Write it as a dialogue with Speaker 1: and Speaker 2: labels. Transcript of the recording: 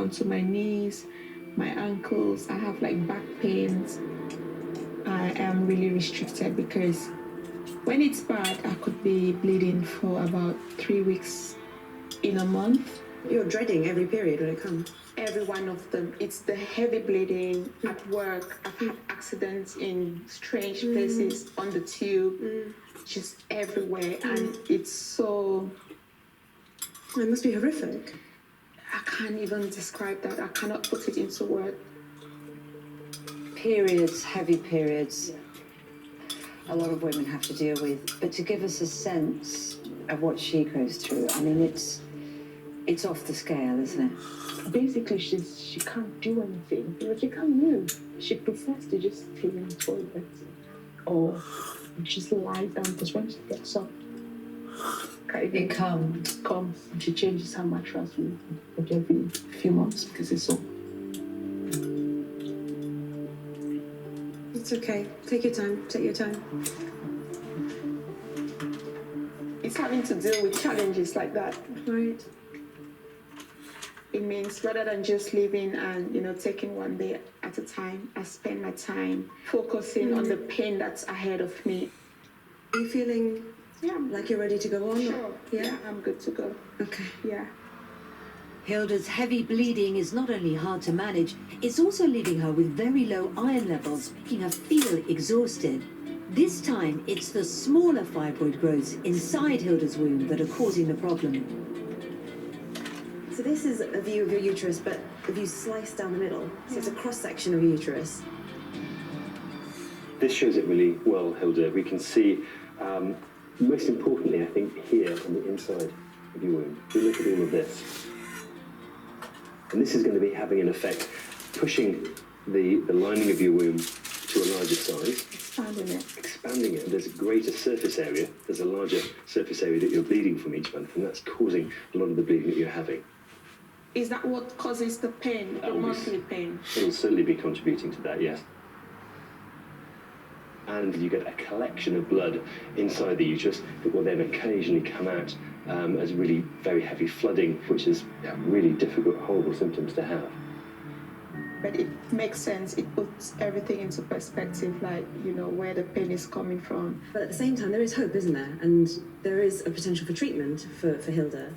Speaker 1: down to my knees, my ankles. I have like back pains. I am really restricted because when it's bad, I could be bleeding for about 3 weeks in a month.
Speaker 2: You're dreading every period when it comes?
Speaker 1: Every one of them. It's the heavy bleeding at work. I've had accidents in strange places, on the tube, just everywhere. And it's so...
Speaker 2: It must be horrific.
Speaker 1: I can't even describe that. I cannot put it into words.
Speaker 3: Periods, heavy periods, a lot of women have to deal with. But to give us a sense of what she goes through, I mean, it's off the scale, isn't it?
Speaker 1: Basically, she can't do anything. You know, she can't move. She prefers to just stay in the toilet or just lie down, because when she gets up,
Speaker 3: It comes.
Speaker 1: And she changes her mattress every few months because it's so...
Speaker 2: It's okay. Take your time. Take your time.
Speaker 1: It's having to deal with challenges like that.
Speaker 2: Right.
Speaker 1: It means rather than just living and, taking one day at a time, I spend my time focusing on the pain that's ahead of me.
Speaker 2: Are you feeling like you're ready to go on?
Speaker 1: Sure. Yeah, I'm good to go.
Speaker 2: Okay.
Speaker 1: Yeah.
Speaker 4: Hilda's heavy bleeding is not only hard to manage, it's also leaving her with very low iron levels, making her feel exhausted. This time, it's the smaller fibroid growths inside Hilda's womb that are causing the problem.
Speaker 2: So this is a view of your uterus, but if you slice down the middle, so it's a cross-section of your uterus.
Speaker 5: This shows it really well, Hilda. We can see, most importantly, I think, here on the inside of your womb. We look at all of this. And this is going to be having an effect, pushing the lining of your womb to a larger size. Expanding it. There's a greater surface area. There's a larger surface area that you're bleeding from each month, and that's causing a lot of the bleeding that you're having.
Speaker 1: Is that what causes the pain, the monthly pain?
Speaker 5: It will certainly be contributing to that, yes. And you get a collection of blood inside the uterus that will then occasionally come out as really very heavy flooding, which is really difficult, horrible symptoms to have.
Speaker 1: But it makes sense. It puts everything into perspective, like, where the pain is coming from.
Speaker 2: But at the same time, there is hope, isn't there? And there is a potential for treatment for Hilda.